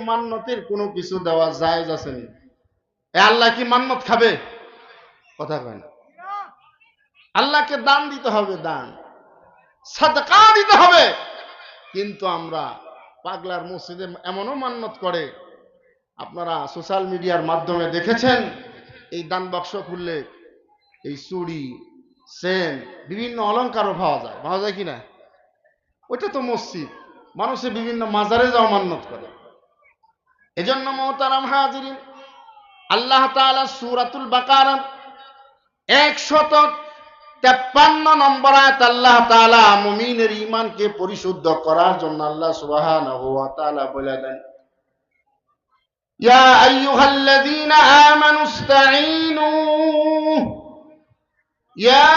মান্নতের কোনো কিছু দেওয়া জায়েজ আছে নি? আল্লাহ কি মান্নত খাবে? কথা কয় না। আল্লাহকে দান দিতে হবে, দান সাদকা দিতে হবে। কিন্তু আমরা পাগলার মসজিদে এমনও মান্নত করে, আপনারা সোশ্যাল মিডিয়ার মাধ্যমে দেখেছেন, এই দান বাক্স খুললে এই চুড়ি, চেন, বিভিন্ন অলংকারও পাওয়া যায় কিনা? ওইটা তো মসজিদ, মানুষে বিভিন্ন মাজারে যাও মান্নত করে। এজন্য মোহতারাম হাজিরিন, আল্লাহ তাআলা সূরাতুল বাকারা 153 নম্বর আয়াত আল্লাহ তাআলা মুমিনের ঈমানকে পরিশুদ্ধ করার জন্য আল্লাহ সুবহানাহু ওয়া তাআলা বলে দেন, ইয়া আইয়ুহাল্লাযীনা আমানুস্তাঈনু, ইয়া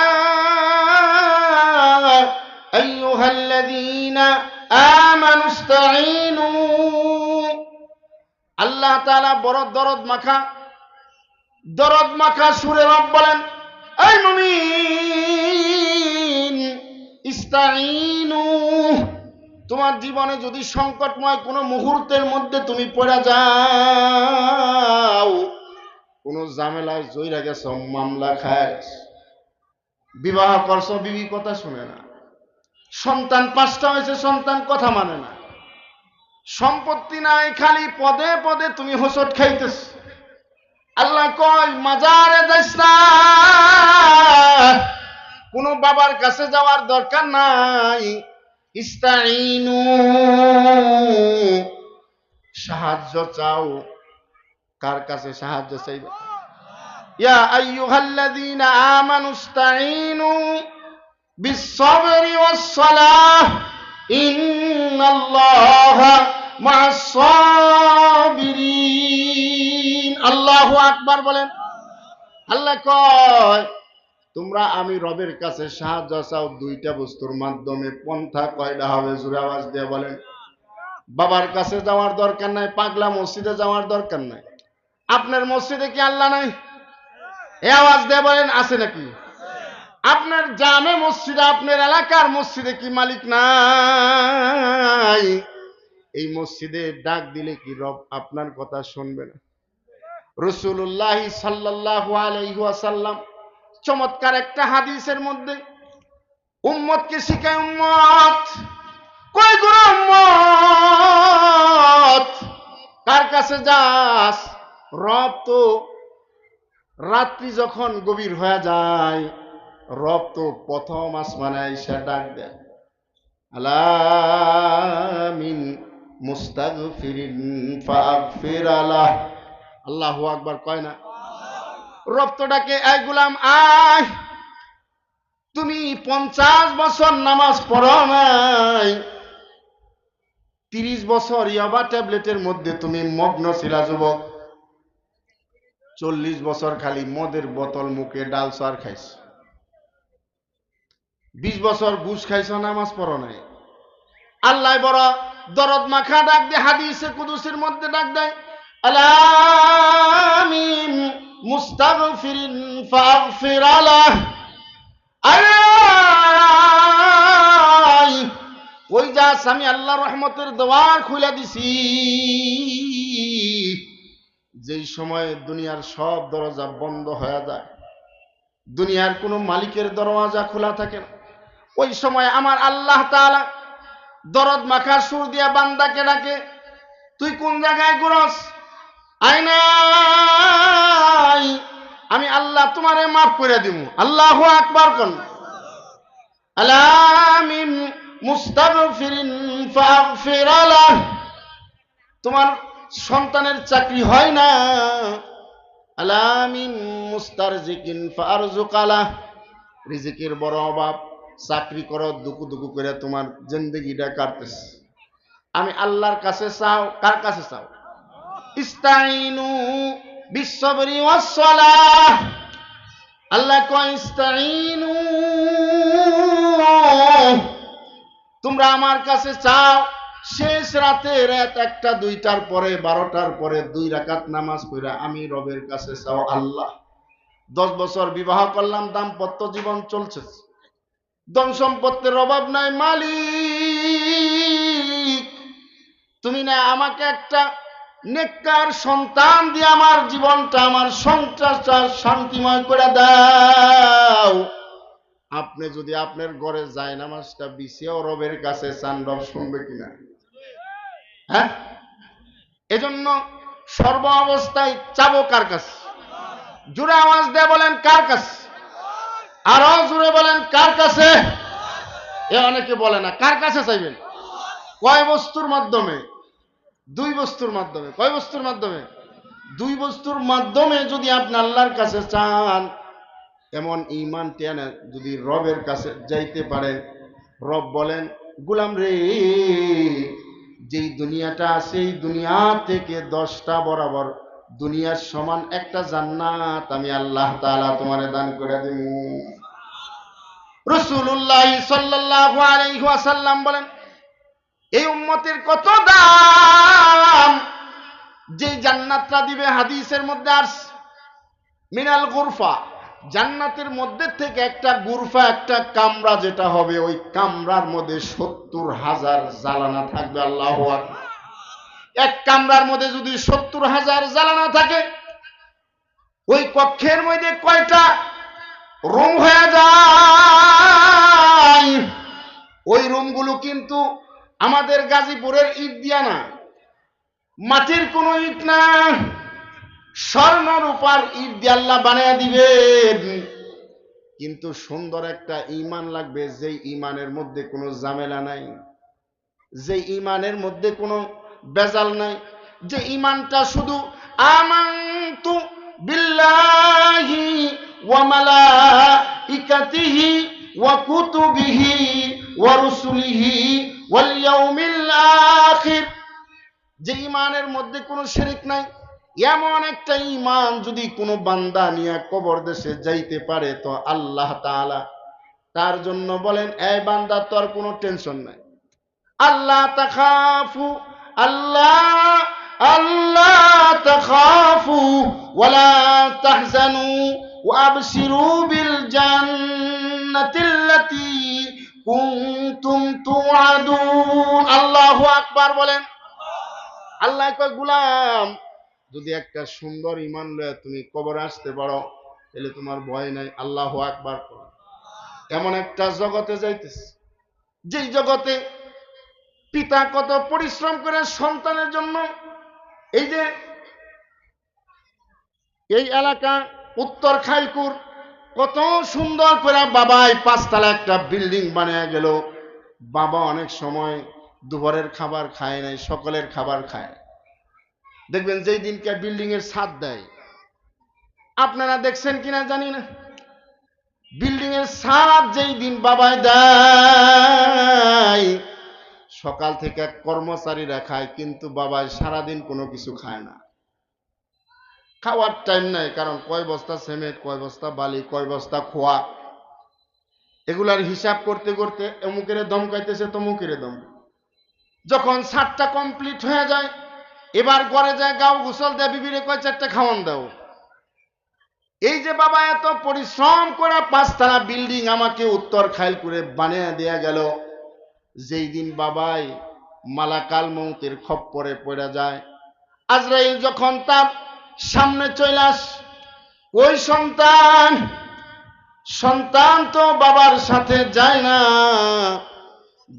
আইয়ুহাল্লাযীনা আমানুস্তাঈনু। আল্লাহ তাআলা বড় দরদ মাখা সুরে রব বলেন, এই মুমিন ইস্তাঈনু, তোমার জীবনে যদি সংকটময় কোনো মুহূর্তের মধ্যে তুমি পড়ে যাও, কোনো ঝামেলায় জইরা গেছো, মামলা খায়, বিবাহ করছো, বিবি কথা শুনে না, সন্তান 5টা হয়েছে, সন্তান কথা মানে না, সম্পত্তি নাই, খালি পদে পদে তুমি হোঁচট খাইতেছ, আল্লাহ কয় মাজারে যাইস না, কোনো বাবার কাছে যাওয়ার দরকার নাই, ইস্তাঈনু, সাহায্য চাও। কার কাছে সাহায্য চাইবে? ইয়া আইয়ুহাল্লাযীনা আমানুস্তাঈনু বিস-সাবরি ওয়াস-সালাহ ইন্নাল্লাহা মা'আস-সাবিরিন। আল্লাহু আকবার বলেন। আল্লাহ কয় তোমরা আমি রবের কাছে সাহায্য চাও 2টা বস্তুর মাধ্যমে। পন্থা কয়টা হবে? জোরে আওয়াজ দিয়ে বলেন। বাবার কাছে যাওয়ার দরকার নাই, পাগলা মসজিদে যাওয়ার দরকার নাই। আপনার মসজিদে কি আল্লাহ নাই? এ আওয়াজ দিয়ে বলেন, আছে নাকি? আপনার জামে মসজিদে, আপনার এলাকার মসজিদে কি মালিক নাই? এই মসজিদে ডাক দিলে কি রব আপনার কথা শুনবে না? রাসূলুল্লাহ সাল্লাল্লাহু আলাইহি ওয়াসাল্লাম চমৎকার একটা হাদিসের মধ্যে উম্মতকে শিখায়, উম্মত কই গো উম্মত, কার কাছে যাস? রব তো রাত্রি যখন গভীর হয়ে যায়, রব তো প্রথম আসমানে এসে ডাক দেয়, আলামিন মুস্তাগফিরিন ফাগফির আলাহ। আল্লাহু আকবার কয় না? রব তো ডাকে, এই গোলাম আয়, তুমি 50 বছর নামাজ পড়ো নাই, 30 বছর ইয়াবা ট্যাবলেটের মধ্যে তুমি মগ্ন ছিলা যুবক, 40 বছর খালি মদের বোতল মুখে ডালছ আর খাইছ, 20 বছর ঘুষ খাইছ, নামাজ পড়ো নাই। আল্লাহ বড় দরদ মাখা ডাক দিয়ে হাদিসে কুদুসির মধ্যে ডাক দেয়, আলামিন মুস্তাগফিরিন ফাগফির আলাহ। ওই যাস, আমি আল্লাহ রহমতের দোয়ার খুলে দিছি। যেই সময় দুনিয়ার সব দরজা বন্ধ হয়ে যায়, দুনিয়ার কোনো মালিকের দরওয়াজা খোলা থাকে না, ওই সময় আমার আল্লাহ তাআলা দরদ মাখার সুর দিয়া বান্দাকে ডাকে, তুই কোন জায়গায় ঘুরস? আইনাই, আমি আল্লাহ তোমারে মাফ করে দিব। আল্লাহু আকবার কোন। আলামিন মুস্তাগফিরিন ফাগফির আলাহ। তোমার সন্তানের চাকরি হয় না, আলামিন মুস্তারজিকিন ফারজুক আলাহ, রিজিকের বড় অভাব, চাকরি করো দুকু দুকু করে তোমার জিন্দেগিটা কাটতেছে, আমি আল্লাহর কাছে চাও। কার কাছে চাও? ইস্তাঈনু বিস-সাবরি ওয়াস-সালাহ। আল্লাহ কয় ইস্তাঈনু, তোমরা আমার কাছে চাও। শেষ রাতে, রাত 1টা 2টার পরে, 12টার পরে 2 রাকাত নামাজ পড়া আমি রবের কাছে চাও। আল্লাহ 10 বছর বিবাহ করলাম, দাম্পত্য জীবন চলছে, ধন সম্পত্তির অভাব নাই, মালিক তুমি না আমাকে একটা নেককার সন্তান দিয়ে আমার জীবনটা, আমার সংসারটা শান্তিময় করে দাও। আপনি যদি আপনার ঘরে যায় নামাজটা বিছিয়েও রবের কাছে চান, রব শুনবে কিনা? হ্যাঁ, এজন্য সর্ব অবস্থায় চাবো কার কাছে? জোরে আওয়াজ দিয়ে বলেন কার কাছে? আরো জোরে বলেন কার কাছে? এ অনেকে বলে না, কার কাছে চাইবেন? কয় বস্তুর মাধ্যমে? দুই বস্তুর মাধ্যমে। কয় বস্তুর মাধ্যমে? দুই বস্তুর মাধ্যমে যদি আপনি আল্লাহর কাছে চান, এমন ঈমান টেনে যদি রবের কাছে যাইতে পারেন, রব বলেন গোলাম রে, যেই দুনিয়াটা আছে এই দুনিয়া থেকে 10টা বরাবর দুনিয়ার সমান একটা জান্নাত আমি আল্লাহ তাআলা তোমারে দান করে দেব। রাসূলুল্লাহ সাল্লাল্লাহু আলাইহি ওয়াসাল্লাম বলেন, এই উম্মতের কত দাম, যে জান্নাতটা দিবে হাদিসের মধ্যে আসছে মিনাল গুরফা, জান্নাতের মধ্যে থেকে একটা গুরফা, একটা কামরা যেটা হবে, ওই কামরার মধ্যে 70,000 জ্বালানা থাকবে। আল্লাহু আকবার। এক কামরার মধ্যে যদি 70,000 জ্বালানা থাকে, ওই কক্ষের মধ্যে কয়টা রুম হয়ে যায়? ওই রুমগুলো কিন্তু আমাদের গাজীপুরের ইট দিয়া না, মাটির কোনো ইট না, স্বর্ণ রূপার ইট দিয়ে আল্লাহ বানিয়ে দিবেন। কিন্তু সুন্দর একটা ঈমান লাগবে, যেই ঈমানের মধ্যে কোনো ঝামেলা নাই, যে ঈমানের মধ্যে কোনো বেজাল নাই, যে ঈমানটা শুধু আমানতু বিল্লাহি ওয়া মালাইকাতিহি ওয়া কুতুবিহি ওয়া রুসুলিহি ওয়াল ইয়াউমিল আখির, যে ঈমানের মধ্যে কোনো শিরক নাই, এমন একটা ঈমান যদি কোনো বান্দা নিয়ে কবর দেশে যাইতে পারে, তো আল্লাহ তাআলা তার জন্য বলেন, এই বান্দা তোর কোনো টেনশন নাই, আল্লাহ তাখাফু, আল্লাহ আল্লাহ তাখাফু ওয়ালা তাহজানু ওয়া আবশিরু বিল জান্নাতিল্লাতী কুনতুম তুআদুন। আল্লাহু আকবার বলেন। আল্লাহ কয়, গোলাম যদি একটা সুন্দর ঈমান লয়ে তুমি কবরে আসতে পারো, তাহলে তোমার ভয় নাই। আল্লাহু আকবার। এমন একটা জগতে যাইতেছে, যেই জগতে পিতা কত পরিশ্রম করে সন্তানের জন্য, এই যে এই এলাকা উত্তর খাইলকুর, কত সুন্দর করে বাবাই 5 তলা একটা বিল্ডিং বানিয়ে গেল। বাবা অনেক সময় দুপুরের খাবার খায় নাই, সকালের খাবার খায়। দেখবেন যেই দিনকে বিল্ডিং এর ছাদ দেয়, আপনারা দেখছেন কিনা জানি না, বিল্ডিং এর ছাদ যেই দিন বাবাই দেয়, সকাল থেকে কর্মচারীরা খায়, কিন্তু বাবাই সারাদিন কোনো কিছু খায় না। খাওয়ার টাইম নাই, কারণ কয় বস্তা সিমেন্ট, কয় বস্তা বালি, কয় বস্তা খোয়া, এগুলার হিসাব করতে করতে অমুকের দমকাইতেছে, তমুকের দম। যখন ছাদটা কমপ্লিট হয়ে যায়, এবার ঘরে যায়, গাও গোসল দেয়, বিবিরে কয় 4টা খাওয়ান দাও। এই যে বাবা এত পরিশ্রম করে 5 তলা বিল্ডিং আমাকে উত্তর খাইলপুরে বানিয়ে দেয়া গেল, যেই দিন বাবাই মালাকাল মউতের খপ্পরে পড়ে যায়, আজরাইল যখন তার সামনে চলে আসে, ওই সন্তান তো বাবার সাথে যায় না,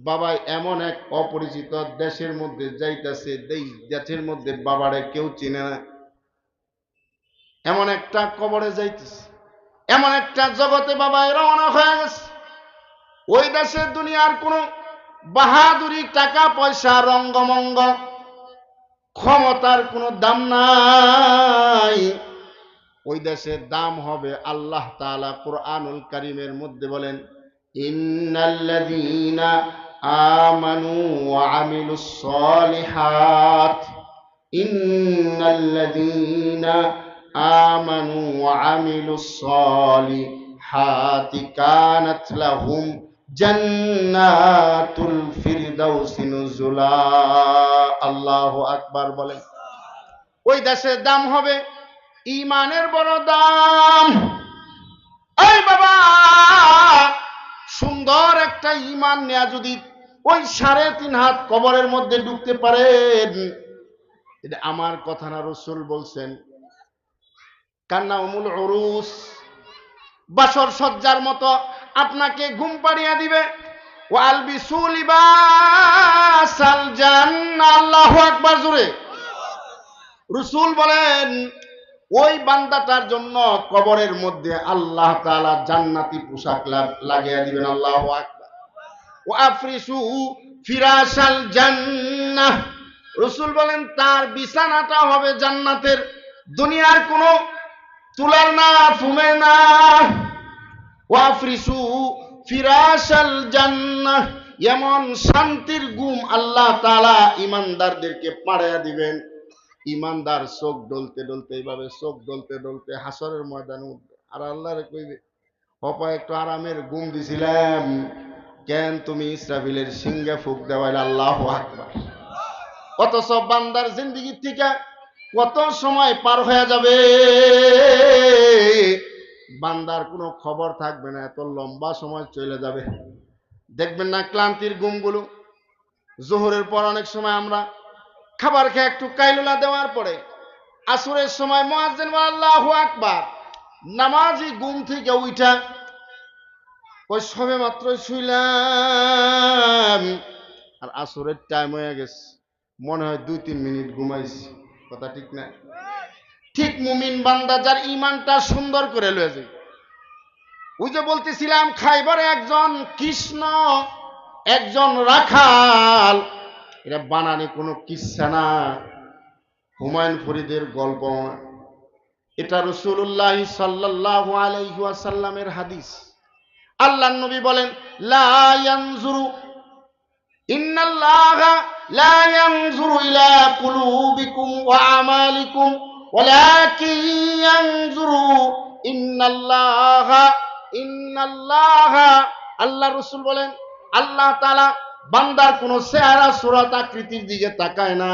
বাবা এমন এক অপরিচিত দেশের মধ্যে যাইতেছে, এই দেশের মধ্যে বাবারে কেউ চিনে না, এমন একটা কবরে যাইতেছে, এমন একটা জগতে বাবা রওনা হয়ে গেছে। ওই দেশের দুনিয়ার কোনো বাহাদুরি, টাকা পয়সা, রঙ্গমঙ্গ, ক্ষমতার কোনো দাম নাই। ওই দেশের দাম হবে, আল্লাহ তাআলা কুরআনুল কারীমের মধ্যে বলেন, ইন্নাল্লাযীনা আমানু ওয়া আমিলুস সলিহাত, ইন্নাল্লাযীনা আমানু ওয়া আমিলুস সলিহাতি কানাত লাহুম জান্নাতুল ফিরদাউসি নুজুলা। আল্লাহু আকবার বলেন। ওই দেশের দাম হবে ঈমানের বড় দাম। এই বাবা, সুন্দর একটা ঈমান নিয়ে যদি ওই 3.5 হাত কবরের মধ্যে ঢুকতে পারেন। এটা আমার কথা না, রাসূল বলছেন। কান্না উমুল উরুস, বাসর সজ্জার মতো আপনাকে ঘুম পাড়িয়ে দিবে। ওয়ালবিসু লিবাসাল জান্নাহ, আল্লাহু আকবার জোরে। রাসূল বলেন ওই বান্দাটার জন্য কবরের মধ্যে আল্লাহ তাআলা জান্নাতি পোশাক লাগিয়ে দিবেন। আল্লাহু আকবার। ওয়াফরিসু ফিরাশাল জান্নাহ, রাসূল বলেন তার বিছানাটা হবে জান্নাতের, দুনিয়ার কোনো তুলার না, ফুমের না। ওয়াফরিসু ফিরাশাল জান্নাহ, এমন শান্তির ঘুম আল্লাহ তাআলা ঈমানদারদেরকে পাড়ায়া দিবেন। ঈমানদার চোখ ডলতে ডলতে, এইভাবে চোখ ডলতে ডলতে হাসরের ময়দানে উঠবে। আর আল্লাহরে কইবে, অপা একটু আরামের ঘুম দিছিলাম, কেন তুমি ইসরাফিলের সিংহে ফুঁক দেওয়াইলে? আল্লাহু আকবার। অথচ বান্দার জিন্দেগি থেকে কত সময় পার হয়ে যাবে, বান্দার কোনো খবর থাকবে না, এত লম্বা সময় চলে যাবে। দেখবেন না ক্লান্তির ঘুমগুলো। জোহরের পর অনেক সময় আমরা খাবার খেয়ে একটু কাইলুলা দেওয়ার পরে আসরের সময় মুয়াজ্জিন বলে আল্লাহু আকবার, নামাজি ঘুম থেকে উঠা ওই সবে মাত্র শুইলাম আর আসরের টাইম হয়ে গেছে, মনে হয় 2-3 মিনিট ঘুমাইছি। কথা ঠিক না? ঠিক মুমিন বান্দা যার ঈমানটা সুন্দর করে লয়ে যায়। ওই যে বলতেছিলাম খাইবারে একজন কৃষ্ণ, একজন রাখাল, এটা বানানি কোনো কিচ্ছা না, হুমায়ুন ফরিদের গল্প না, এটা রাসূলুল্লাহ সাল্লাল্লাহু আলাইহি ওয়াসাল্লামের হাদিস। আল্লাহর নবী বলেন লা ইয়ানজুরু ইন্নাল্লাহা লা ইয়ানজুরু ইলা কুলুবিকুম ওয়া আমালিকুম ওয়ালাকিন ইয়ানজুরু ইন্নাল্লাহা আল্লাহ রাসূল বলেন আল্লাহ তাআলা বান্দার কোন চেহারা সূরত আকৃতির দিকে তাকায় না,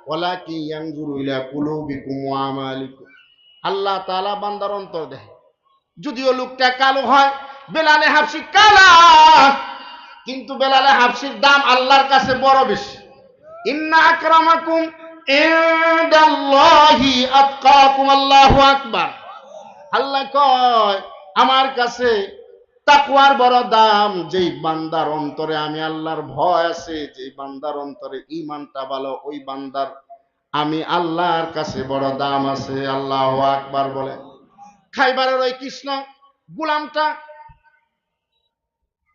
ওয়ালাকিন ইয়ানজুরু ইলা কুলুবিকুম ওয়া আমালিকুম, আল্লাহ তাআলা বান্দার অন্তর দেখে। যদিও লোকটা কালো হয়, বেলালে হাবশি কালা, কিন্তু বেলালে হাবশির দাম আল্লাহর কাছে বড় বেশি। ইন্না আকরামাকুম ইনদাল্লাহি আতকাকুম, আল্লাহু আকবার। আল্লাহ কয় আমার কাছে তাকওয়ার বড় দাম, যেই বান্দার অন্তরে আমি আল্লাহর ভয় আছে, যেই বান্দার অন্তরে ঈমানটা ভালো, ওই বান্দার আমি আল্লাহর কাছে বড় দাম আছে। আল্লাহু আকবার বলে। খাইবারের ওই কৃষ্ণ গোলামটা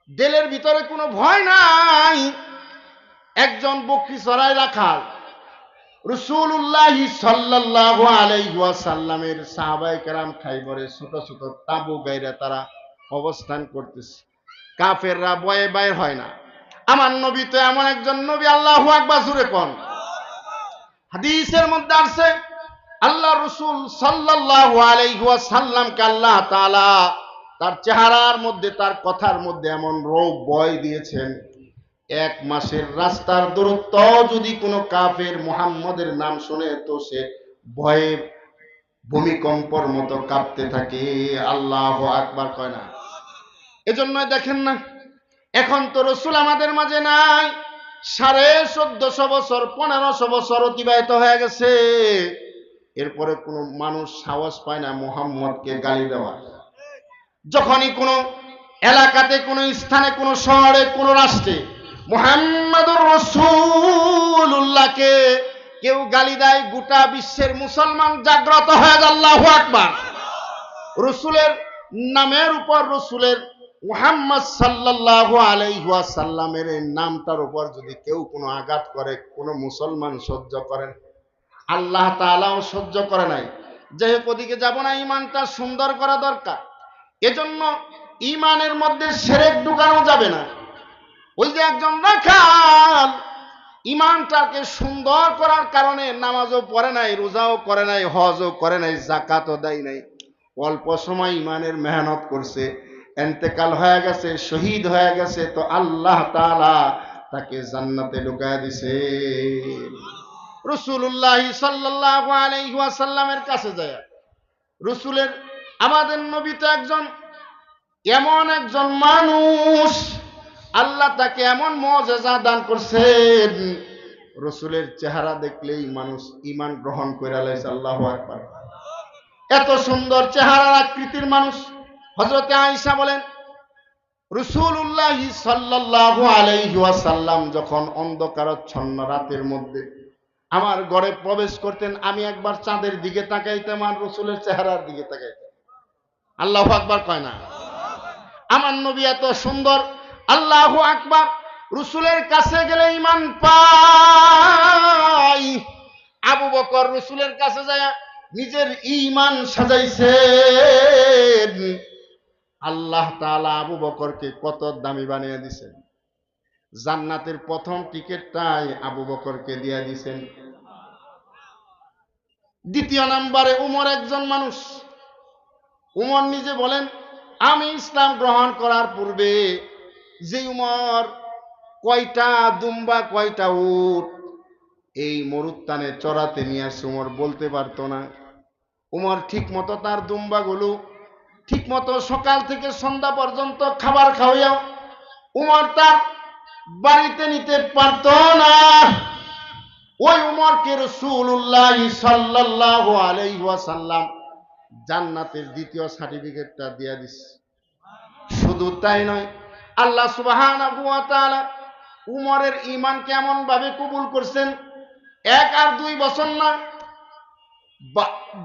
দিলের ভিতরে কোনো ভয় নাই, একজন বকরি চড়াই রাখাল। রাসূলুল্লাহ সাল্লাল্লাহু আলাইহি ওয়াসাল্লামের সাহাবায়ে কেরাম খাইবারে ছোট ছোট তাঁবু গাইরা তারা অবস্থান করতেছে। কাফেররা ভয়ে বাইর হয় না। আমার নবী তো এমন একজন নবী, আল্লাহু আকবার জোরে কোন। হাদিসের মধ্যে আছে আল্লাহ রাসূল সাল্লাল্লাহু আলাইহি ওয়াসাল্লামকে আল্লাহ তাআলা তার চেহারার মধ্যে, তার কথার মধ্যে এমন রূপ ভয় দিয়েছেন, 1 মাসের রাস্তার দূরত্ব যদি কোনো কাফের মুহাম্মদের নাম শুনে তো সে ভয়ে ভূমিকম্পর মতো কাঁপতে থাকে। আল্লাহু আকবার কয় না? এজন্যই দেখেন না এখন তো রাসূল আমাদের মাঝে নাই, 1450 বছর 1500 বছর অতিবাহিত হয়ে গেছে, এরপরে কোনো মানুষ সাহস পায় না মুহাম্মদকে গালি দেওয়ার। যখনই কোনো এলাকাতে, কোনো স্থানে, কোনো শহরে, কোনো রাষ্ট্রে মুহাম্মাদুর রাসূলুল্লাহকে কেউ গালি দেয়, গোটা বিশ্বের মুসলমান জাগ্রত হয়ে যায়। আল্লাহু আকবার। রাসূলের নামের উপর, রাসূলের মুহাম্মদ সাল্লাল্লাহু আলাইহি ওয়াসাল্লামের নামটার উপর যদি কেউ কোনো আঘাত করে, কোনো মুসলমান সহ্য করেন, আল্লাহ তাআলাও সহ্য করে নাই। যাই হোক, ওদিকে যাব না, ঈমানটা সুন্দর করা দরকার। এজন্য ঈমানের মধ্যে শিরক ঢুকানো যাবে না। ওই যে একজন রাখাল ঈমানটাকে সুন্দর করার কারণে নামাজও পড়ে নাই, রোজাও করে নাই, হজও করে নাই, যাকাতও দেয় নাই, অল্প সময় ঈমানের মেহনত করছে, ইন্তেকাল হয়ে গেছে, শহীদ হয়ে গেছে, তো আল্লাহ তাআলা তাকে জান্নাতে ঢুকায় দিছে। রাসূলুল্লাহ সাল্লাল্লাহু আলাইহি ওয়াসাল্লামের কাছে যায়, রাসূলের আমাদের নবী তো একজন এমন একজন মানুষ, আল্লাহ তাকে এমন মুআজিজা দান করছেন, রসুলের চেহারা দেখলেই মানুষ ঈমান গ্রহণ করে লাইছে। আল্লাহু আকবার। এত সুন্দর চেহারার আকৃতির মানুষ। হযরতে আয়েশা বলেন, রাসূলুল্লাহ সাল্লাল্লাহু আলাইহি ওয়াসাল্লাম যখন অন্ধকারাচ্ছন্ন রাতের মধ্যে আমার ঘরে প্রবেশ করতেন, আমি একবার চাঁদের দিকে তাকাইতাম আর রাসূলের চেহারার দিকে তাকাইতাম। আল্লাহু আকবার কয় না? আমার নবী এত সুন্দর। আল্লাহু আকবার। রাসূলের কাছে গেলে ঈমান পাই। আবু বকর রাসূলের কাছে যায় নিজের ঈমান সাজাইছেন। আল্লাহ তাআলা আবু বকরকে কত দামি বানিয়ে দিয়েছেন। জান্নাতের প্রথম টিকেটটাই আবু বকরকে দিয়ে দিয়েছেন। দ্বিতীয় নম্বরে উমর একজন মানুষ। উমর নিজে বলেন, আমি ইসলাম গ্রহণ করার পূর্বে যে উমর কয়টা দুম্বা কয়টা উট এই মরুত্তানে চড়াতে নিয়ে আসছে উমর বলতে পারতো না। উমর ঠিক মতো তার দুম্বাগুলো ঠিক মতো সকাল থেকে সন্ধ্যা পর্যন্ত খাবার খাওয়াইয়াও উমর তার বাড়িতে নিতে পারতো না। ওই উমরকে রাসূলুল্লাহ সাল্লাল্লাহু আলাইহি ওয়াসাল্লাম জান্নাতের দ্বিতীয় সার্টিফিকেটটা দিয়ে দিছে। শুধু তাই নয়, আল্লাহ সুবহানাহু ওয়া তাআলা উমরের ঈমান কেমন ভাবে কবুল করছেন। 1 আর 2 বছর না,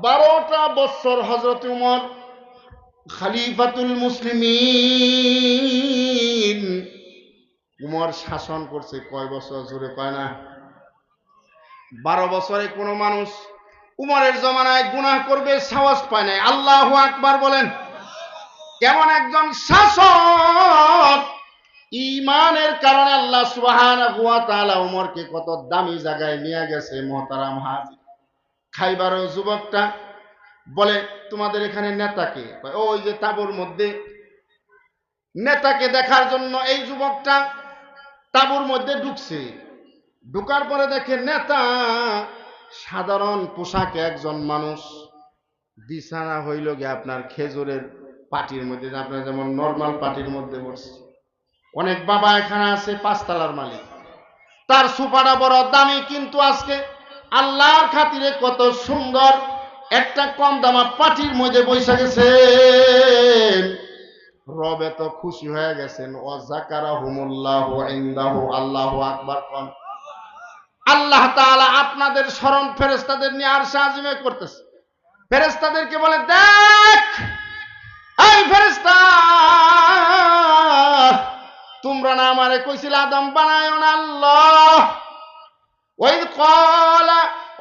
12টা বছর হযরত উমর খলিফাতুল মুসলিমিন উমর শাসন করছে। কয় বছর? জোরে কয় না? 12 বছরে কোনো মানুষ উমরের জমানায় গুনাহ করবে সাহস পায় নাই। আল্লাহু আকবার বলেন। কেমন একজন শাসক! ঈমানের কারণে আল্লাহ সুবহানাহু ওয়া তাআলা উমরকে কত দামি জায়গায় নিয়ে গেছে। মুহতারাম হাজির, খাইবারের যুবকটা বলে, তোমাদের এখানে নেতা কে? ওই যে তাঁবুর মধ্যে। নেতাকে দেখার জন্য এই যুবকটা তাঁবুর মধ্যে ঢুকছে। ঢুকার পরে দেখে নেতা সাধারণ পোশাকে একজন মানুষ, বিছানা হইল গিয়ে আপনার খেজুরের পাটির মধ্যে, আপনার যেমন নর্মাল পাটির মধ্যে বসছে। অনেক বাবা এখানে আছে 5 তলার মালিক, তার সোফাটা বড় দামি, কিন্তু আজকে আল্লাহর খাতিরে কত সুন্দর একটা কম দামা পাটির মধ্যে বসে গেছেন। রব এত খুশি হয়ে গেছেন। ওয়াজাকারাহুমুল্লাহু ইনদাহু। আল্লাহু আকবার কোন। আল্লাহ তাআলা আপনাদের স্মরণ ফেরেশতাদের নিয়ে আরশে আজিমে করতেছে। ফেরেশতাদেরকে বলে, দেখ এই ফেরেশতা, তোমরা না আমারে কইছিল আদম বানায়ো না? আল্লাহ ওয়াইদ ক্বালা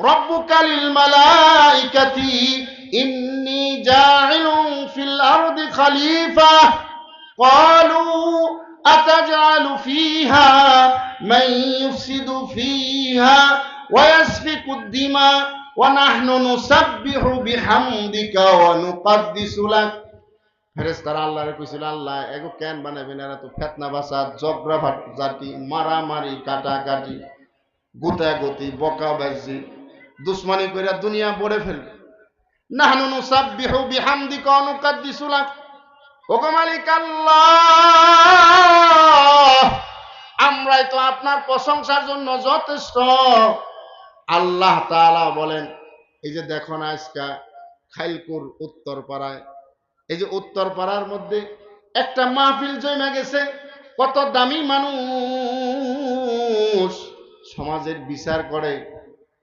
রাব্বুকা লিল মালাইকাতি ইন্নী জাইলুন ফিল আরদি খলিফা ক্বালু আতাজআলু ফিহা মান ইউফসিদু ফিহা ওয়া ইয়াসফিকুদ দিমা ওয়া নাহনু নুসাব্বিহু বিহামদিকা ওয়া নুকদ্দিসু লাক। ফেরেশতারা আল্লাহরে কইছিল, আল্লাহ এগো কেন বানাবেন? এরা তো ফিতনা বাসাদ, ঝগড়া ফাটাফাটি, মারামারি, কাটাকাটি, গুতাগুতি, বকাবাজি, দুশ্মনী কইরা দুনিয়া ভরে ফেলবে। নাহনু নুসাব্বিহু বিহামদিকা ওয়া নুকদ্দিসু লাক। ওগো মালিক আল্লাহ, আমরাই তো আপনার প্রশংসার জন্য যথেষ্ট। আল্লাহ তাআলা বলেন, এই যে দেখো না আজকে খাইলকুর উত্তর পাড়ায়, এই যে উত্তর পাড়ার মধ্যে একটা মাহফিল জমে গেছে। কত দামি মানুষ সমাজের বিচার করে,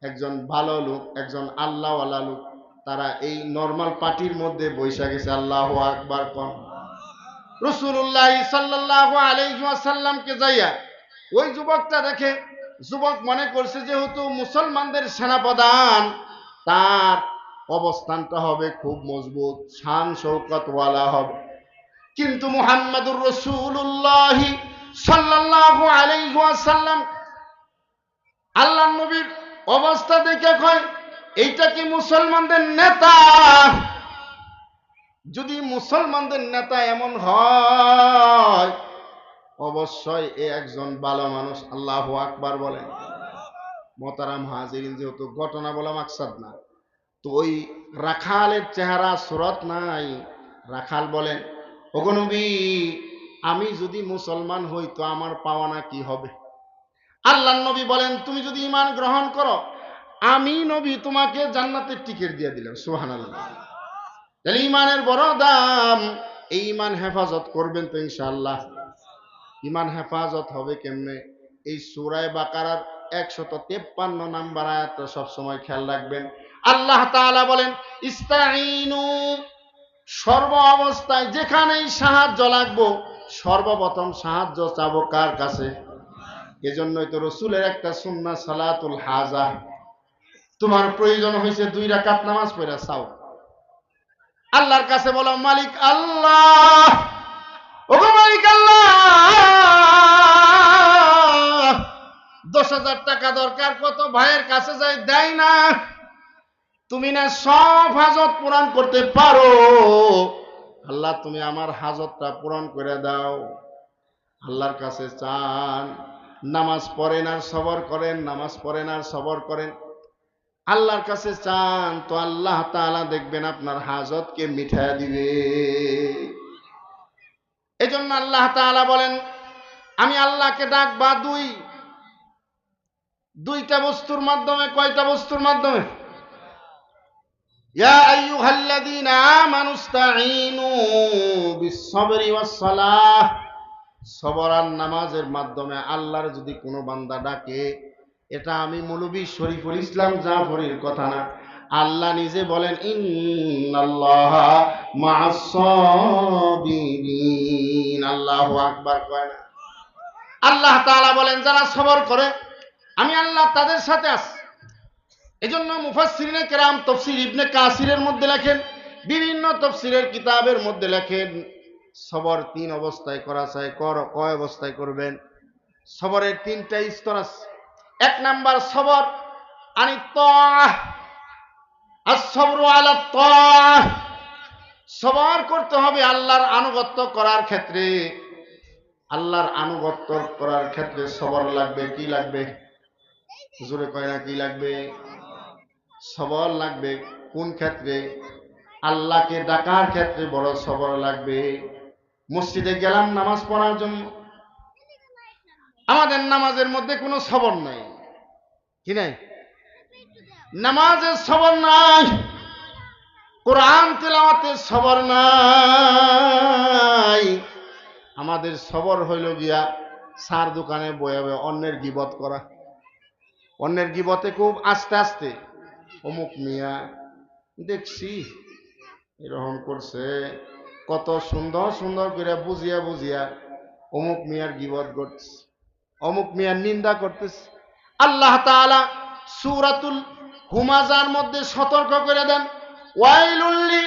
একজন ভালো লোক, একজন আল্লাহওয়ালা লোক, তারা এই নরমাল পার্টির মধ্যে বৈশা গেছে। আল্লাহু আকবার কোন। রাসূলুল্লাহ সাল্লাল্লাহু আলাইহি ওয়াসাল্লামকে যাইয়া ওই যুবকটা দেখে, যুবক মনে করছে যেহেতু মুসলমানদের সেনাপ্রধান, তার অবস্থানটা হবে খুব মজবুত, শান শৌকতওয়ালা হবে। কিন্তু মুহাম্মাদুর রাসূলুল্লাহ সাল্লাল্লাহু আলাইহি ওয়াসাল্লাম আল্লাহর নবীর অবস্থা দেখে কয়, এইটা কি মুসলমানদের নেতা? যদি মুসলমানদের নেতা এমন হয়, অবশ্যই এ একজন ভালো মানুষ। আল্লাহু আকবার বলেন। মোহতারাম হাজিরিন, যেহেতু ঘটনা বলা মাকসাদ না, তো ওই রাখালের চেহারা সুরত নাই। রাখাল বলেন, ওগো নবী, আমি যদি মুসলমান হই তো আমার পাওয়ানা কি হবে? আল্লাহর নবী বলেন, তুমি যদি ঈমান গ্রহণ করো, আমি নবী তোমাকে জান্নাতের টিকিট দিয়ে দিলাম। সুবহানাল্লাহ। তাহলে ঈমানের বড় দাম। এই ঈমান হেফাজত করবেন তো ইনশাআল্লাহ? ঈমান হেফাজত হবে কেমনে? এই সূরা বাকারার 153 নাম্বার আয়াতটা সব সময় খেয়াল রাখবেন। আল্লাহ তাআলা বলেন, ইস্তাঈনু, সর্ব অবস্থায় যেখানেই সাহায্য লাগবো সর্বপ্রথম সাহায্য চাবো কার কাছে? এজন্যই তো রাসূলের একটা সুন্নাহ সালাতুল হাজা। তোমার প্রয়োজন হয়েছে 2 রাকাত নামাজ পড়া চাও, আল্লাহর কাছে বলো, মালিক আল্লাহ, ওগো মালিক আল্লাহ, 10,000 টাকা দরকার, কত ভাইয়ের কাছে যাই দেয় না, তুমি না সব হাজত পূরণ করতে পারো, আল্লাহ তুমি আমার হাজতটা পূরণ করে দাও। আল্লাহর কাছে চান, নামাজ পড়েন আর সবর করেন, নামাজ পড়েন আর সবর করেন, আল্লাহর কাছে চান তো আল্লাহ তাআলা দেখবেন আপনার হাজতকে মিঠাইয়া দিবে। এজন্য আল্লাহ তাআলা বলেন, আমি আল্লাহকে ডাকবা দুইটা বস্তুর মাধ্যমে। কয়টা বস্তুর মাধ্যমে? ইয়া আইয়ুহাল্লাযীনা আমানুস্তাঈনু বিস-সাবরি ওয়াস-সালাহ। সবর আর নামাজের মাধ্যমে আল্লাহর যদি কোনো বান্দা ডাকে, এটা আমি মৌলভী শরীফুল ইসলাম জাফরির কথা না, আল্লাহ নিজে বলেন, ইন্নাল্লাহা মা'আস সাবিরিন। আল্লাহু আকবার কয় না? আল্লাহ তাআলা বলেন, যারা সবর করে আমি আল্লাহ তাদের সাথে আছি। এজন্য মুফাসসিরিনে কেরাম তাফসীর ইবনে কাসিরের মধ্যে লেখেন, বিভিন্ন তাফসীরের কিতাবের মধ্যে লেখেন, সবর 3 অবস্থায় করা যায়। কয় অবস্থায় করবেন? সবরের 3টা স্তর আছে। 1 নাম্বার সবর আনিত তাআহ, আস-সাবরু আলা তাআহ। সবর করতে হবে আল্লাহর আনুগত্য করার ক্ষেত্রে। আল্লাহর আনুগত্য করার ক্ষেত্রে সবর লাগবে। কি লাগবে? জোরে কয় না কি লাগবে? সবর লাগবে। কোন ক্ষেত্রে? আল্লাহকে ডাকার ক্ষেত্রে বড় সবর লাগবে। মসজিদে গেলাম নামাজ পড়ার জন্য, আমাদের নামাজের মধ্যে কোনো সবর নাই। কি নাই? নামাজের সবর নাই, কোরআন তেলাওয়াতের সবর নাই। আমাদের সবর হইল গিয়া সার দোকানে বয়ে বয়ে অন্যের গীবত করা। অন্যের গীবতে খুব আস্তে আস্তে, অমুক মিয়া দেখছি এরকম করছে, কত সুন্দর সুন্দর করে বুঝিয়া বুঝিয়া অমুক মিয়ার গীবত করছে, অমুক মিয়ার নিন্দা করতেছে। আল্লাহ তাআলা সূরাতুল হুমাজার মধ্যে সতর্ক করে দেন, ওয়াইলুল্লি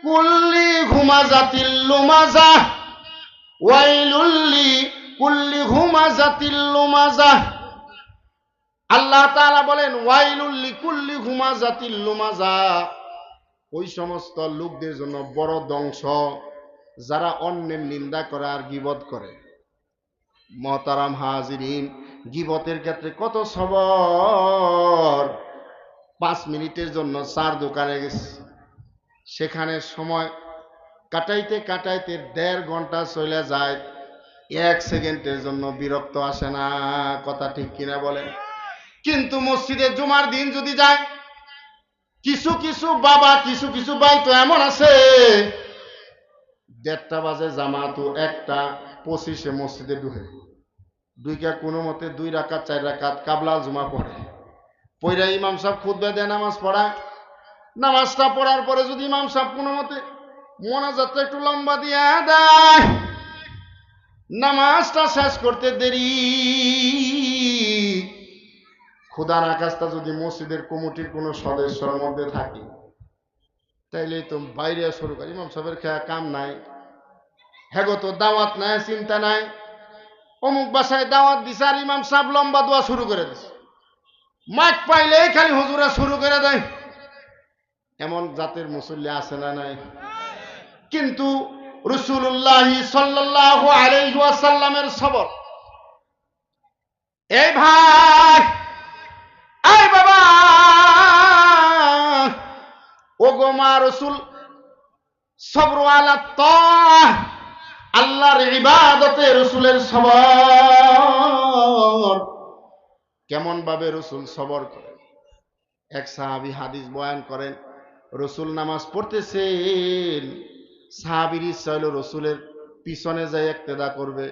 কুল্লি হুমাজাতিল লুমাজা, ওয়াইলুল্লি কুল্লি হুমাজাতিল লুমাজা। আল্লাহ তাআলা বলেন, ওয়াইলুল্লি কুল্লি হুমাজাতিল লুমাজা, ওই সমস্ত লোকদের জন্য বড় ধ্বংস যারা অন্যের নিন্দা করে আর গীবত করে। মুহতারাম হাজিরিন, গীবতের ক্ষেত্রে কত সবর। 5 মিনিটের জন্য চার দোকানে গেছে, সেখানে সময় কাটাইতে কাটাইতে 1.5 ঘন্টা চলে যায়, 1 সেকেন্ডের জন্য বিরক্ত আসে না। কথা ঠিক কিনা বলেন? কিন্তু মসজিদে জুমার দিন যদি যায়, কিছু কিছু বাবা, কিছু কিছু ভাই তো এমন আছে, 1:30 বাজে জামাত, 1:25 মসজিদে ঢুকে, দুইটা কোনো মতে 2 রাকাত 4 রাকাত কাবলা জুমা পড়ে, পড়া ইমাম সাহেব খুতবা দেয়, নামাজ পড়ায়। নামাজটা পড়ার পরে যদি ইমাম সাহেব কোনো মতে মোনাজাতটা একটু লম্বা দিয়ে দেয়, নামাজটা শেষ করতে দেরি, খোদার আকাশটা যদি মসজিদের কমিটির কোনো সদস্যের মধ্যে থাকে, তাইলে তো বাইরে শুরু করে, ইমাম সাহেবের কাম নাই, হ্যাঁ তো দাওয়াত নাই, চিন্তা নাই, অমুক বাসায় দাওয়াত দিছে আর ইমাম সাহেব লম্বা দোয়া শুরু করে দিছে, মাইক পাইলেই খালি হুজুরা শুরু করে দেয়। এমন জাতের মুসল্লি আছে না নাই? কিন্তু রাসূলুল্লাহ সাল্লাল্লাহু আলাইহি ওয়াসাল্লামের সবর, এই ভাই, এই বাবা, ও গো মা, রাসূল সবর আলা তাহ, আল্লাহর ইবাদতে রসুলের সবর, কেমন ভাবে রসুল সবর করেন। এক সাহাবী হাদিস বয়ান করেন, রসুল নামাজ পড়তেছেন, সাহাবীর ইচ্ছা হলো রসুলের পিছনে যাই ইক্তেদা করবে।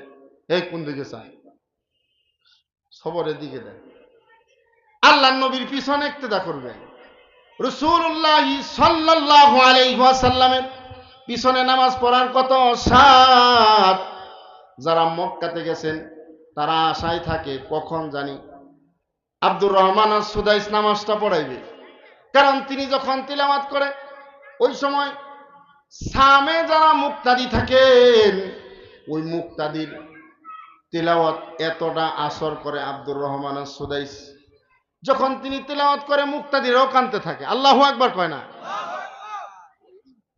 এই কোন দিকে চায়? সবরের দিকে দেয়। আল্লাহর নবীর পিছনে ইক্তেদা করবে। রাসূলুল্লাহ সাল্লাল্লাহু আলাইহি ওয়াসাল্লামের পিছনে নামাজ পড়ার কত স্বাদ। যারা মক্কাতে গেছেন তারা আশায় থাকে কখন জানি আব্দুর রহমান আস-সুদাইস নামাজটা পড়াইবে। কারণ তিনি যখন তিলাওয়াত করে ওই সময় সামে যারা মুক্তাদি থাকেন ওই মুক্তাদির তিলাওয়াত এতটা আসর করে আব্দুর রহমান আস-সুদাইস, যখন তিনি তিলাওয়াত করে মুক্তাদিরাও কাঁদতে থাকে। আল্লাহু আকবার কয় না?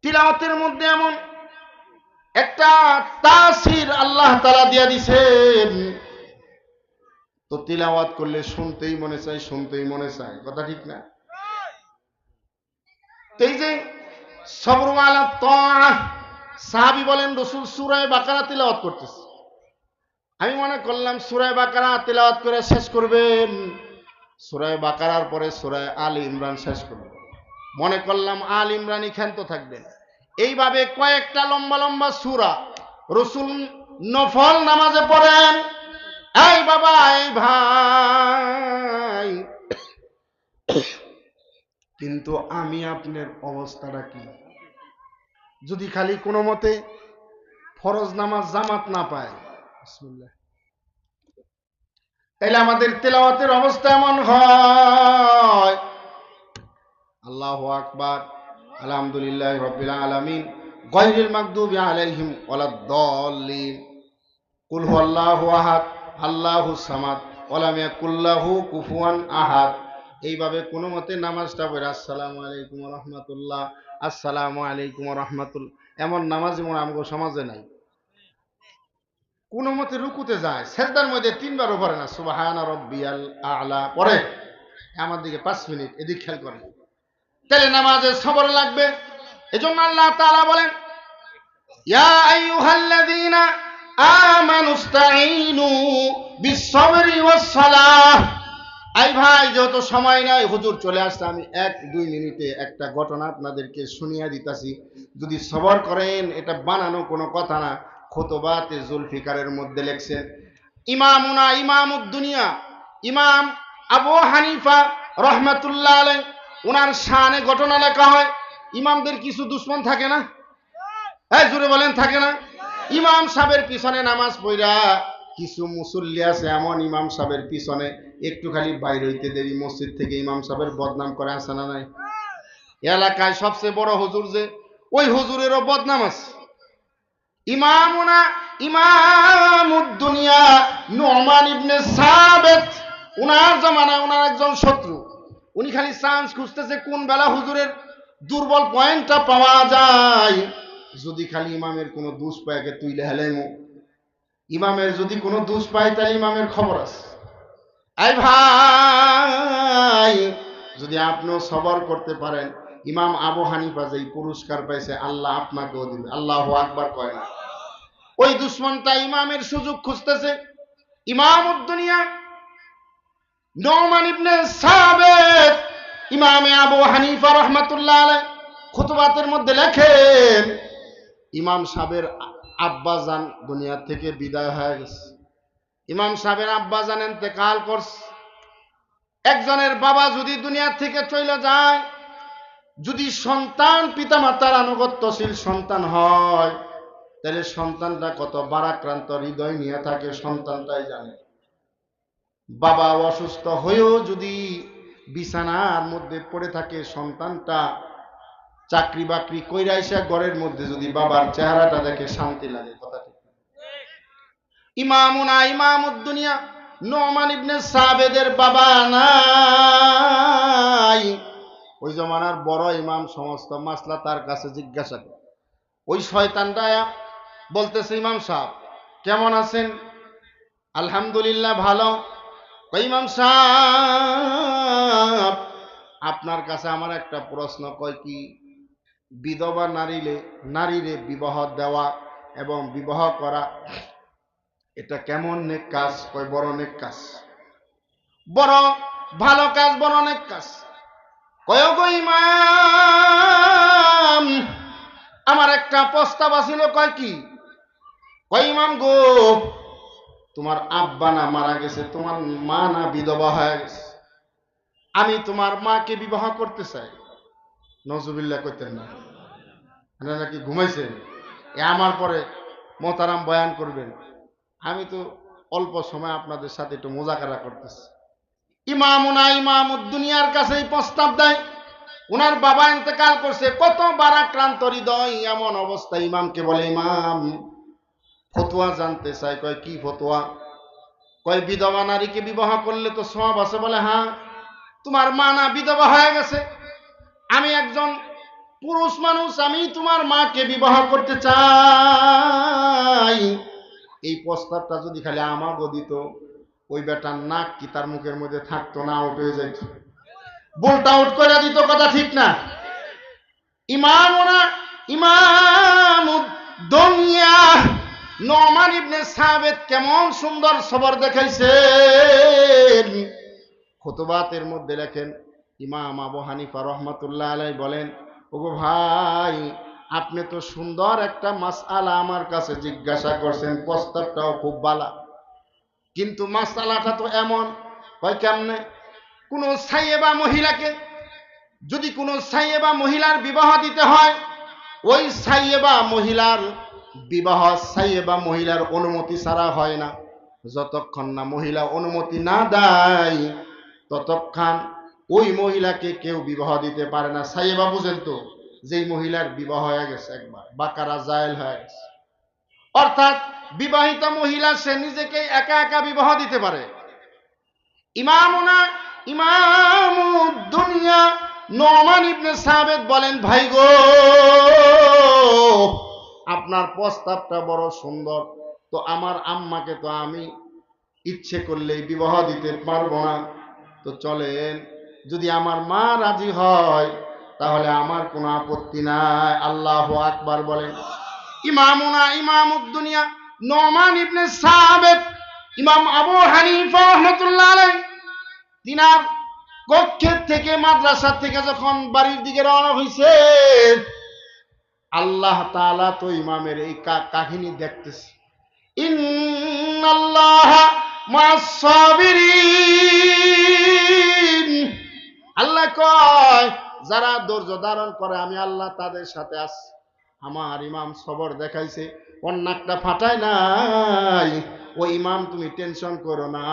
তিলাওয়াতের মধ্যে এমন একটা তাসির আল্লাহ তাআলা দিয়া দিছেন, তো তিলাওয়াত করলে শুনতেই মনে চায়, শুনতেই মনে চায়। কথা ঠিক না? এই যে সবরু আলা তাআহ, সাহাবী বলেন রাসূল সূরা বাকারা তিলাওয়াত করতেছে, আমি মনে করলাম সূরা বাকারা তিলাওয়াত করে শেষ করবেন, সূরা বাকারার পরে সূরা আলে ইমরান শেষ করবেন। মনে করলাম আল ইমরানই ক্ষান্ত থাকবেন। এইভাবে কয়েকটা লম্বা লম্বা সূরা রাসূল নফল নামাজে পড়েন। এই বাবা, এই ভাই, কিন্তু আমি আপনার অবস্থাটা কি? যদি খালি কোনো মতে ফরজ নামাজ জামাত না পায়, বিসমিল্লাহ, তাহলে আমাদের তেলাওয়াতের অবস্থা এমন হয়। আল্লাহু আকবার, আলহামদুলিল্লাহি রাব্বিল আলামিন, গায়রিল মাগদুবি আলাইহিম ওয়ালাদ-দাল্লিন, কুল হুয়াল্লাহু আহাদ, আল্লাহুস সামাদ, ওয়া লাম ইয়াকুল লাহু কুফুয়ান আহাদ। এইভাবে কোনো মতে নামাজটা পড়ে আসসালামু আলাইকুম ওয়া রাহমাতুল্লাহ, আসসালামু আলাইকুম ওয়া রাহমাতুল্লাহ, এমন নামাজ যেমন আমগো সমাজে নাই। কোনো মতে রুকুতে যায়, সেজদার মধ্যে তিনবারও পড়ে না সুবহানা রাব্বিয়াল আ'লা পড়ে। আমার দিকে 5 মিনিট এদিক খেয়াল করেন, তাহলে নামাজে সবর লাগবে। এজন্য আল্লাহ তাআলা বলেন, ইয়া আইয়ুহাল্লাযীনা আমানুস্তাঈনু বিস-সাবরি ওয়াস-সালাহ। এই ভাই, যত সময় নাই, হুজুর চলে আসছে, আমি 1-2 মিনিটে একটা ঘটনা আপনাদেরকে শুনিয়ে দিতাছি। যদি সবর করেন, এটা বানানো কোনো কথা না। খুতবাতে জুলফিকারের মধ্যে লেখছেন ইমামুনা ইমামুদ দুনিয়া ইমাম আবু হানিফা রহমাতুল্লাহ আলাইহি, ওনার শানে ঘটনা লেখা হয়। ইমামদের কিছু দুশমন থাকে না? এই জোরে বলেন, থাকে না? ইমাম সাহেবের পিছনে নামাজ পড়া কিছু মুসল্লি আছে এমন, ইমাম সাহেবের পিছনে একটু খালি বাইরে হইতে দেরি মসজিদ থেকে ইমাম সাহেবের বদনাম করে, আছে না নাই? এলাকায় সবচেয়ে বড় হুজুর যে, ওই হুজুরেরও বদনাম আছে। ইমামুনা ইমামুদ দুনিয়া নুমান ইবনে সাবিত, উনার জামানায় উনার একজন শত্রু, উনি খালি চান্স খুঁজতেছে কোন বেলা হুজুরের দুর্বল পয়েন্টটা পাওয়া যায়। যদি খালি ইমামের কোনো দোষ পায় তুইলে হেলাইমু, ইমামের যদি কোনো দোষ পায় তাহলে ইমামের খবর আছে। এই ভাই, যদি আপনিও সবর করতে পারেন, ইমাম আবু হানিফা যেই পুরস্কার পাইছে আল্লাহ আপনাকেও দিবে। আল্লাহু আকবার কয় না? ওই দুশমনটা ইমামের সুযোগ খুঁজতেছে। ইমামুদ দুনিয়া নুমান ইবনে সাবিত, ইমামে আবু হানিফা রাহমাতুল্লাহ আলাইহি খুতবাতের মধ্যে লেখেন, ইমাম সাহেবের আব্বাজান দুনিয়া থেকে বিদায় হয়ে গেছে। ইমাম সাহেবের আব্বাজান ইন্তেকাল করছে। একজনের বাবা যদি দুনিয়া থেকে চলে যায়, যদি সন্তান পিতামাতার আনুগত্যশীল সন্তান হয়, তাহলে সন্তানটা কত বারাক্রান্ত হৃদয় নিয়ে থাকে সন্তানটাই জানে। বাবা অসুস্থ হয়েও যদি বিছানার মধ্যে পড়ে থাকে, সন্তানটা চাকরি বাকরি কইরা এসে ঘরের মধ্যে যদি বাবার চেহারাটা দেখে শান্তি লাগে। কথা ঠিক? ইমামুনা ইমামুদ দুনিয়া নুমান ইবনে সাবিদের বাবা নাই। ওই জমানার বড় ইমাম সমস্ত মাসলা তার কাছে জিজ্ঞাসা করে। ওই শয়তানটা বলতেছে, ইমাম সাহেব কেমন আছেন? আলহামদুলিল্লাহ ভালো। ইমাম সাহেব, আপনার কাছে আমার একটা প্রশ্ন, কয় কি বিধবা নারীরে বিবাহ দেওয়া এবং বিবাহ করা এটা কেমন নেক কাজ? কয় বড় নেক কাজ, বড় ভালো কাজ, বড় নেক কাজ। কয় গো ইমাম, আমার একটা প্রস্তাব আছিল। কয় কি? কয় ইমাম গো, তোমার আব্বা না মারা গেছে, তোমার মা না বিধবা হয়ে গেছে, আমি তোমার মাকে বিবাহ করতে চাই। নজুবিল্লাহ কইতেন না, নাকি ঘুমাইছেন? আমার পরে মোহতারাম বয়ান করবেন, আমি তো অল্প সময় আপনাদের সাথে একটু মোজাকারা করতেছি। ইমামুনা ইমামুদ দুনিয়ার কাছে এই প্রস্তাব দেয়। উনার বাবা ইন্তেকাল করছে, কত বারাক্রান্ত হৃদয়, এমন অবস্থা ইমামকে বলে, ইমাম ফতোয়া জানতে চাই। কয় কি ফতোয়া? কয় বিধবা নারীকে বিবাহ করলে তো সওয়াব আছে। বলে হ্যাঁ, তোমার মা না বিধবা হয়ে গেছে, আমি একজন পুরুষ মানুষ, আমি তোমার মাকে বিবাহ করতে চাই। এই প্রস্তাবটা যদি খালি আমাগো দিত, ওই বেটার নাক কি তার মুখের মধ্যে থাকতো না, আউট হয়ে যাইত, বোল্ট আউট করে দিত। কথা ঠিক না? ইমামুনা ইমামুদ দুনিয়া নোমান ইবনে সাবিত কেমন সুন্দর সবর দেখাইছেন। খুতবাতের মধ্যে লেখেন, ইমাম আবু হানিফা রহমাতুল্লাহ আলাইহি বলেন, ওগো ভাই, আপনি তো সুন্দর একটা মাসআলা আমার কাছে জিজ্ঞাসা করছেন, প্রস্তাবটাও খুব ভালো, কিন্তু মাসআলাটা তো এমন। কয় কেমনে? কোন সাইয়েবা মহিলাকে যদি কোনো সাইয়েবা মহিলার বিবাহ দিতে হয়, ওই সাইয়েবা মহিলার বিবাহ সাইয়েবা মহিলার অনুমতি ছাড়া হয় না। যতক্ষণ না মহিলা অনুমতি না দেয়, ততক্ষণ ওই মহিলাকে কেউ বিবাহ দিতে পারে না। সাইয়েবা বুঝেন তো, যেই মহিলার বিবাহ হয়ে গেছে, একবার বাকারা জায়েল হয়ে গেছে, অর্থাৎ বিবাহিতা মহিলা, সে নিজেকে একা একা বিবাহ দিতে পারে। ইমামুনা ইমামুদ দুনিয়া নোমান ইবনে সাবিত বলেন, ভাই গো, আপনার প্রস্তাবটা বড় সুন্দর, তো আমার আম্মাকে তো আমি ইচ্ছে করলেই বিবাহ দিতে পারবো না, তো চলেন, যদি আমার মা রাজি হয় তাহলে আমার কোনো আপত্তি নাই। আল্লাহু আকবার বলেন। ইমামুনা ইমামুদ দুনিয়া নোমান ইবনে সাবিত, ইমাম আবু হানিফা রাহমাতুল্লাহ আলাইহি, তিনার কক্ষের থেকে, মাদ্রাসা থেকে যখন বাড়ির দিকে রওনা হইছে, আল্লাহ তাআলা তো ইমামের এই কাহিনী দেখতেছে। ইন্নাল্লাহা মা'আস সাবিরিন, আল্লাহ কয়, যারা ধৈর্য ধারণ করে আমি আল্লাহ তাদের সাথে আছি। আমার ইমাম সবর দেখাইছে, অন্নাকটা ফাটায় নাই। ও ইমাম, তুমি টেনশন করো না,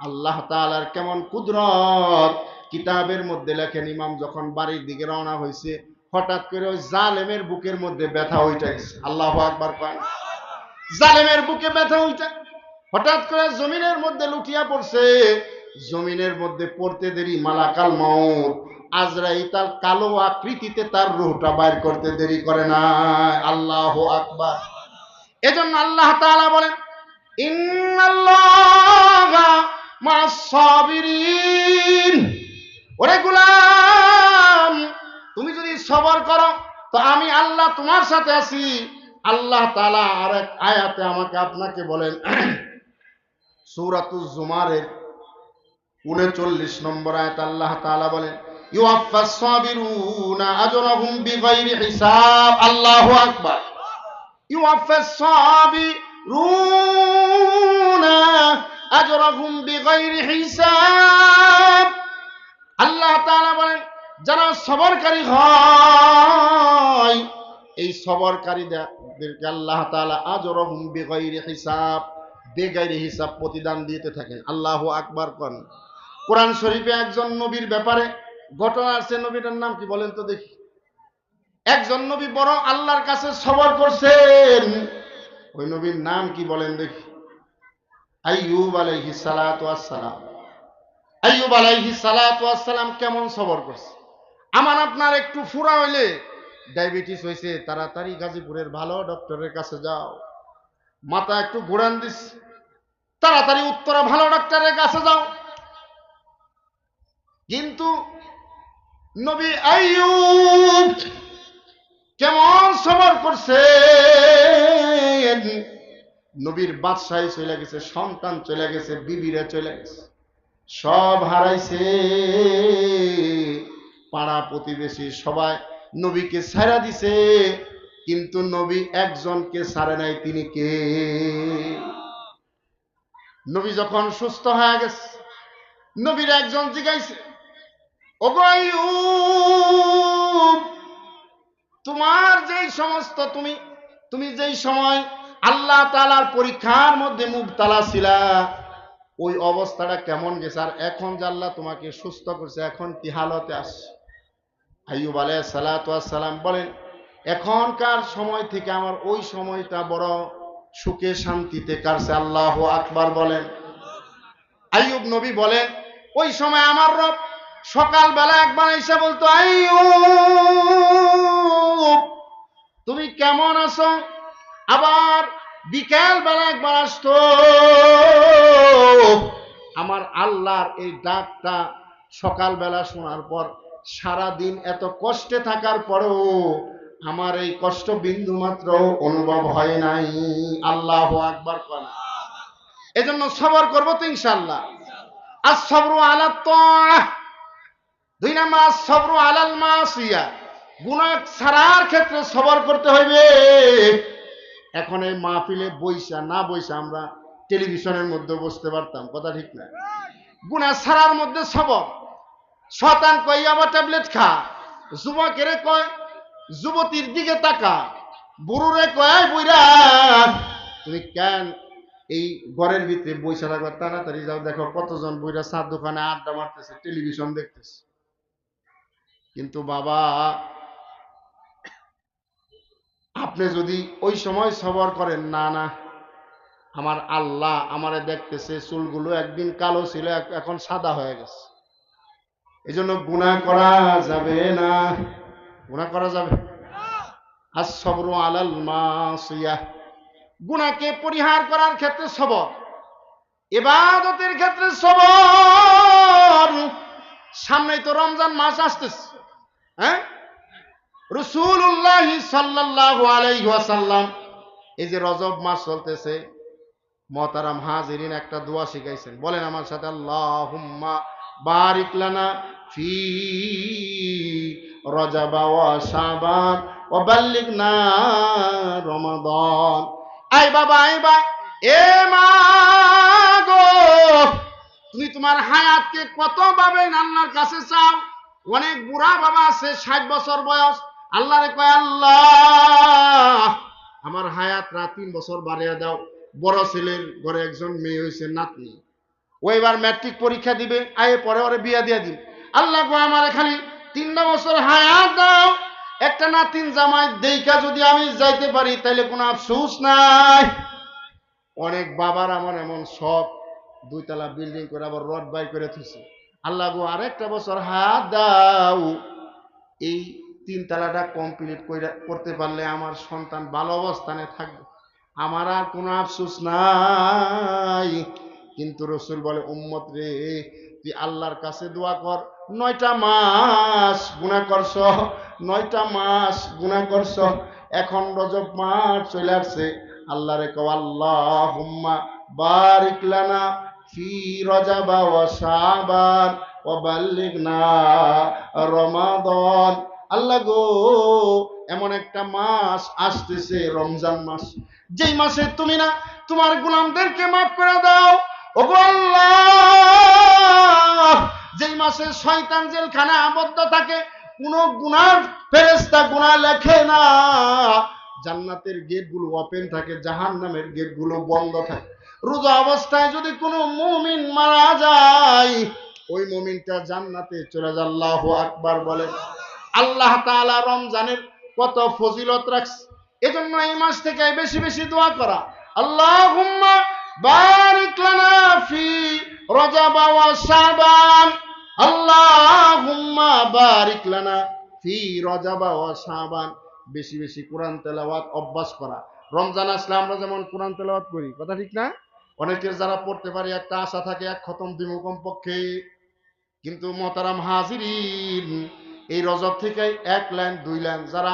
আল্লাহ তাআলার কেমন কুদরত। কিতাবের মধ্যে লেখেন, ইমাম যখন বাড়ির দিকে রওনা হয়েছে, হঠাৎ করে ওই জালেমের বুকের মধ্যে ব্যথা উঠে গেছে। আল্লাহু আকবার কয়। জালেমের বুকে ব্যথা উঠে হঠাৎ করে জমিনের মধ্যে লুটিয়া পড়ছে। জমিনের মধ্যে পড়তে দেরি মালাকাল মাউত আজরাইল তার কালো আকৃতিতে তার রূহটা বাইর করতে দেরি করে না। আল্লাহু আকবার। এজন্য আল্লাহ তাআলা বলেন, ইন্নাল্লাহা মা'আস সাবিরিন, ওরে গোলাম, তুমি যদি সবর করো তো আমি আল্লাহ তোমার সাথে আছি। আল্লাহ তাআলা আরেক আয়াতে আমাকে আপনাকে বলেন, সূরাতুজ জুমারের 39 নম্বর আয়াত আল্লাহ তাআলা বলেন, ইউআফাস সাবিরুনা আজরাহুম বিগাইরি হিসাব। আল্লাহু আকবার। ইউআফাস সাবিরুনা আজরাহুম বিগাইরি হিসাব। আল্লাহ তাআলা বলেন, যারা সবরকারী হয়, এই সবরকারীদেরকে আল্লাহ তাআলা আজরাহুম বিগাইরি হিসাব, বেগাইরি হিসাব প্রতিদান দিতে থাকেন। আল্লাহু আকবার কোন। কোরআন শরীফে একজন নবীর ব্যাপারে ঘটনা আছে, নবীটার নাম কি বলেন তো দেখি? একজন নবী বড় আল্লাহর কাছে সবর করছেন, ওই নবীর নাম কি বলেন দেখি? আইয়ুব আলাইহিস সালাতু ওয়াস সালাম। আইয়ুব আলাইহিস সালাতু ওয়াস সালাম কেমন সবর করছে। আমার আপনার একটু ফুরা হইলে, ডায়াবেটিস হয়েছে, তাড়াতাড়ি গাজীপুরের ভালো ডক্টরের কাছে যাও। মাথা একটু ঘোরান দিস, তাড়াতাড়ি উত্তরা ভালো ডাক্তারের কাছে যাও। কিন্তু নবী আইয়ুব কেমন সবর করছেন। নবীর বাদশাহী চলে গেছে, সন্তান চলে গেছে, বিবিরা চলে গেছে, সব হারাইছে। পাড়া প্রতিবেশী সবাই নবীকে ছাড়া দিছে, কিন্তু নবী একজনকে ছাড়ে নাই। তিনি কে? নবী যখন সুস্থ হয়ে গেছে, নবীর একজন জিজ্ঞাসা, ওগো আইয়ুব, তোমার যেই সমস্ত তুমি যেই সময় আল্লাহ তাআলার পরীক্ষার মধ্যে মুবতালা ছিলা, ওই অবস্থাটা কেমন গেছে? আর এখন যে আল্লাহ তোমাকে সুস্থ করছে, এখন কি হালতে আসছে? আইয়ুব আলাইহিস সালাতু ওয়াস সালাম বলেন, এখনকার সময় থেকে আমার ওই সময়টা বড় সুখে শান্তিতে কাটছে। আল্লাহু আকবার বলেন। আইয়ুব নবী বলেন, ওই সময় আমার রব সকালবেলা একবার এসে বলতো, আইয়ুব তুমি কেমন আছো? আবার বিকেল বেলা একবার আসতো। আমার আল্লাহর এই ডাকটা সকালবেলা শোনার পর সারা দিন এত কষ্টে থাকার পরেও আমার এই কষ্ট বিন্দু মাত্র অনুভব হয় নাই। আল্লাহু আকবার কোন। এজন্য সবর করব তো ইনশাআল্লাহ। আস-সাবরু আলা তাআহ। 2 নাম্বার আস-সাবরু আলাল মাসিয়া। গুনাহ ছাড়ার ক্ষেত্রে সবর করতে হইবে। এখন এই মাহফিলে বইসা না বইসা আমরা টেলিভিশনের মধ্যে বসতে পারতাম, কথা ঠিক না? গুনাহ ছাড়ার মধ্যে সবর। শয়তান কই আবার ট্যাবলেট খা, যুবকেরে কয় যুবতীর দিকে তাকা, বুড়োরে কয় বুইরা তুমি কেন এই ঘরের ভিতরে বইসা থাকবা, তাড়াতাড়ি যাও, দেখো কতজন বুইরা চার দোকানে আড্ডা মারতেছে, টেলিভিশন দেখতেছে। কিন্তু বাবা, আপনি যদি ওই সময় সবর করেন, না না আমার আল্লাহ আমারে দেখতেছে, চুলগুলো একদিন কালো ছিল এখন সাদা হয়ে গেছে, এজন্য গুনাহ করা যাবে না। গুনাহ করা যাবে। আস-সাবরু আলাল মাসিয়াহ। গুনাহকে পরিহার করার ক্ষেত্রে সবর, ইবাদতের ক্ষেত্রে সবর। সামনেই তো রমজান মাস আসতেছে, হ্যাঁ? রাসূলুল্লাহ সাল্লাল্লাহু আলাইহি ওয়াসাল্লাম এই যে রজব মাস চলতেছে, মুহতারাম হাজিরিন একটা দোয়া শিখাইছেন, বলেন আমার সাথে, আল্লাহুম্মা বারিক লানা ফি রজব ওয়া শাবান ওয়া বাল্লিগনা রমাদান। আই বাবা, আই বা, এ মা গো, তুমি তোমার হায়াতকে কত ভাবে আল্লাহর কাছে চাও। অনেক বুড়া বাবা আছে, 60 বছর বয়স, আল্লাহরে কয়, আল্লাহ আমার হায়াতরা 3 বছর বাড়িয়ে দাও। বড় ছেলের ঘরে একজন মেয়ে হয়েছে, নাতনি, ও এবার ম্যাট্রিক পরীক্ষা দিবে, আয়ে পরে ওরে বিয়া দিয়ে দিন। আল্লাহ গো আমার খালি 3 বছর হায়াত দাও, একটা নাতিন জামাই দেইকা যদি আমি যাইতে পারি তাইলে কোনো আফসোস নাই। অনেক বাবার আমার এমন শখ, 2 তলা বিল্ডিং করে আবার রড বাই করে থুছে। আল্লাহ গো আরেকটা বছর হায়াত দাও, এই 3 তলাটা কমপ্লিট করতে পারলে আমার সন্তান ভালো অবস্থানে থাকবে, আমার আর কোনো আফসোস নাই। কিন্তু রাসূল বলে, উম্মত রে, তুই আল্লাহর কাছে দোয়া কর, 9টা মাস গুনাহ করছ, 9টা মাস গুনাহ করছ, এখন রজব মাস চলে আসছে, আল্লাহরে কও, আল্লাহুম্মা বারিক লানা ফি রজব ওয়া শাবান ওয়া বাল্লিগনা রমাদান। আল্লাহ গো, এমন একটা মাস আসতেছে রমজান মাস, যেই মাসে তুমি না তোমার গোলামদেরকে মাফ করে দাও। ওগো আল্লাহ, যেই মাসে শয়তান জেলখানায় আবদ্ধ থাকে, কোন গুনাহ ফেরেশতা গুনাহ লেখে না, জান্নাতের গেটগুলো ওপেন থাকে, জাহান্নামের গেটগুলো বন্ধ থাকে। রোজা অবস্থায় যদি কোনো মুমিন মারা যায়, ওই মুমিনটা জান্নাতে চলে যায়। আল্লাহু আকবার বলেন। আল্লাহ তাআলা রমজানের কত ফজিলত রাখছে, এজন্য এই মাস থেকে বেশি বেশি দোয়া করা, আল্লাহুম্মা বারিক লানা ফি রজব ওয়া শাবান, আল্লাহুম্মা বারিক লানা ফি রজব ওয়া শাবান। বেশি বেশি কোরআন তেলাওয়াত অভ্যাস করা। রমজান আসলে আমরা যেমন কোরআন তেলাওয়াত করি, কথা ঠিক না? অনেকের যারা পড়তে পারে একটা আশা থাকে, 1 খতম দিমু কমপক্ষে। কিন্তু মুহতারাম হাজিরিন, এই রজব থেকে 1 লাইন 2 লাইন যারা